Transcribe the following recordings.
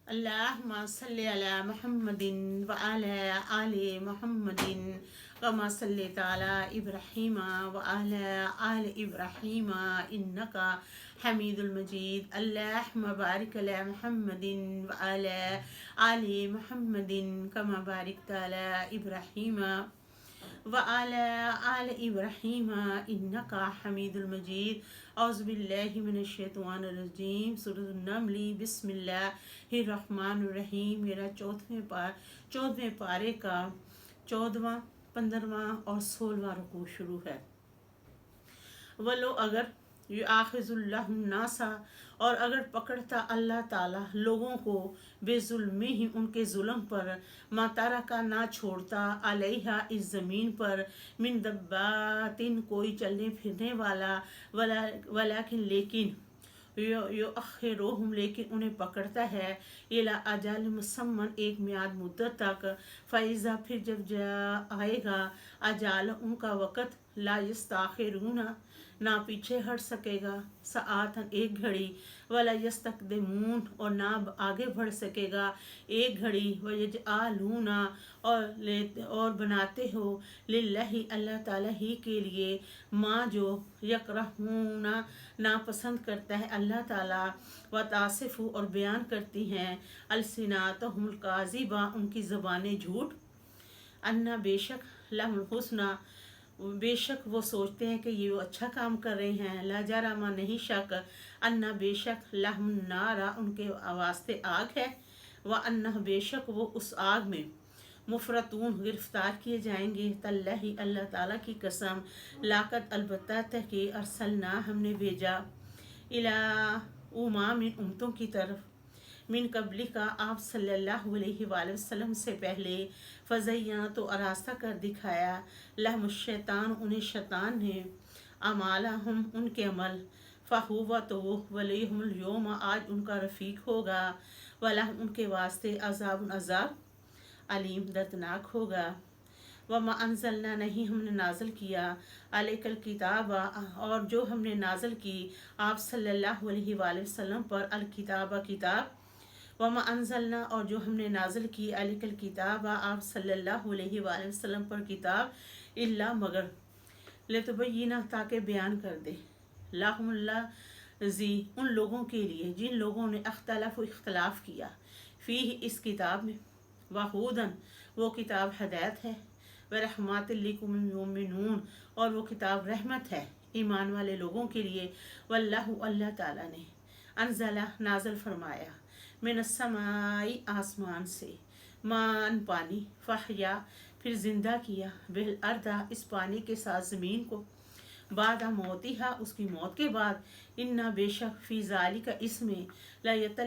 اللهم صل على محمد وعلى آل محمد كما صليت على إبراهيم وعلى آل إبراهيم إنك حميد المجيد. اللهم بارك على محمد وعلى آل محمد كما باركت على إبراهيم وعلى آل إبراهيم إنك حميد المجيد. أعوذ بالله من الشیطان الرجیم. سورۃ النمل. بسم اللہ الرحمن الرحیم. میرا چودھویں پارے کا 14واں 15واں اور 16واں رکوع شروع ہے. ولو اگر یؤاخذ اللہ الناس، اور اگر پکڑتا اللہ تعالیٰ لوگوں کو بے ظلمہم ان کے ظلم پر، ما ترکا نہ چھوڑتا علیہا اس زمین پر، من دبات کوئی چلنے پھرنے والا، ولیکن لیکن یؤخرہم لیکن انہیں پکڑتا ہے، الی اجل مسمى ایک میعاد مدت تک، فاذا پھر جب آئے گا اجال ان کا وقت، لا یستاخرون نہ پیچھے ہٹ سکے گا، ساعتاً ایک گھڑی، ولا یستقدمون اور نہ آگے بڑھ سکے گا ایک گھڑی، ویجعلون اور بناتے ہو للہ اللہ تعالیٰ ہی کے لیے، ماں جو یکرہون ناپسند کرتا ہے اللہ تعالیٰ، وتصف اور بیان کرتی ہیں السناتہم الکاذبہ ان کی زبانیں جھوٹ، انا بے شک لہم الحسنی بے شک وہ سوچتے ہیں کہ یہ وہ اچھا کام کر رہے ہیں، لا جرم نہیں شک، انا بے شک لہم النار ان کے واسطے آگ ہے، وانا بے شک وہ اس آگ میں مفرطون گرفتار کیے جائیں گے، تاللہ اللہ تعالیٰ کی قسم، لاقد البتہ تحقیق ارسلنا ہم نے بھیجا، الی امم امتوں کی طرف، من قبل کا آپ صلی اللہ علیہ وآلہ وسلم سے پہلے، فزینا تو آراستہ کر دکھایا، لہم الشیطان انہیں شیطان نے، اعمالہم ان کے عمل، فہو تو وہ، ولیہم اليوم آج ان کا رفیق ہوگا، ولہم ان کے واسطے عذاب علیم دردناک ہوگا. وما انزلنا نہیں ہم نے نازل کیا، علیک الکتاب اور جو ہم نے نازل کی آپ صلی اللہ علیہ وآلہ وسلم پر، الکتاب کتاب، وما انزلنا اور جو ہم نے نازل کی علیک الکتاب آپ صلی اللہ علیہ وآلہ وسلم پر کتاب، الا مگر، لتبینا تاکہ بیان کر دے، لہم اللہ زی ان لوگوں کے لیے جن لوگوں نے اختلاف کیا، فیہ اس کتاب میں، وہودن وہ کتاب ہدایت ہے، ورحمات لقوم یؤمنون اور وہ کتاب رحمت ہے ایمان والے لوگوں کے لیے، واللہ اللہ تعالیٰ نے انزلہ نازل فرمایا، من السماء آسمان سے، مان پانی، فحیا پھر زندہ کیا، بالارض اس پانی کے ساتھ زمین کو، بعد موتیہا اس کی موت کے بعد، انا بے شک فی ذالک اس میں، لایۃ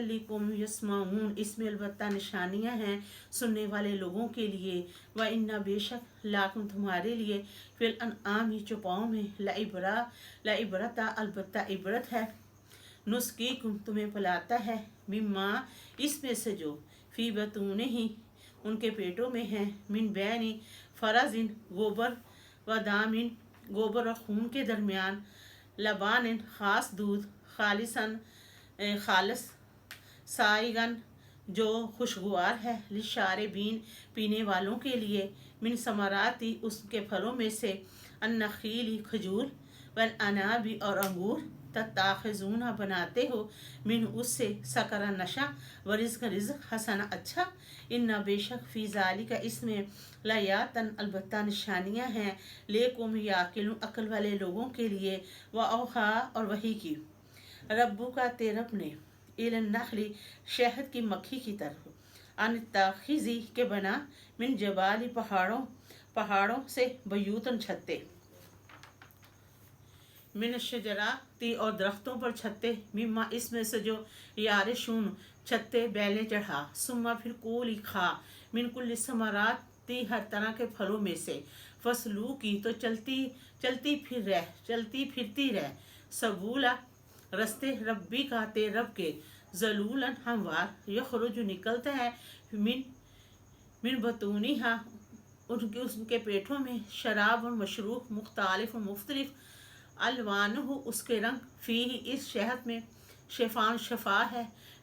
یسمعون اس میں البتہ نشانیاں ہیں سننے والے لوگوں کے لیے، و انا بے شک لاکم تمہارے لیے، فی الانعام چوپاؤں میں، لعبرۃ البتہ عبرت ہے، نسقیکم تمہیں پلاتا ہے، مما اس میں سے جو، فی بطونہ ان کے پیٹوں میں ہیں، من بین فرز گوبر، و دامن گوبر اور خون کے درمیان، لبان خاص دودھ، خالص سائغن جو خوشگوار ہے، للشاربین پینے والوں کے لیے، من ثمراتی اس کے پھلوں میں سے، النخیل کھجور، والعناب اور انگور، تتخذون بناتے ہو، من اس سے، سکرا نشا، ورزق رزق، حسنا اچھا، انا بے شک فی ذالک اس میں، لآیاتن البتہ نشانیاں ہیں، لیکم یعقلون عقل والے لوگوں کے لیے، واوحا اور وحی کی، ربو کا تیرب نے، الی النخل شہد کی مکھی کی طرف، ان اتخذی کے بنا، من جبال پہاڑوں سے، بیوتن چھتے، من الشجرات اور درختوں پر چھتے، مما اس میں سے جو، یارشون چھتے بیلیں چڑھا، ثم پھر کولی کھا، من کل ثمرات ہر طرح کے پھلوں میں سے، فصلو کی تو چلتی پھرتی رہ، سبولا رستے، ربی کا تیرے رب کے، ذلولا ہموار، یخرج نکلتا ہے، من بطونہا ان کے پیٹوں میں، شراب اور مشروب، مختلف و مختلف، الوانہ اس کے رنگ، فیہ اس شہد میں، شفان شفا ہے،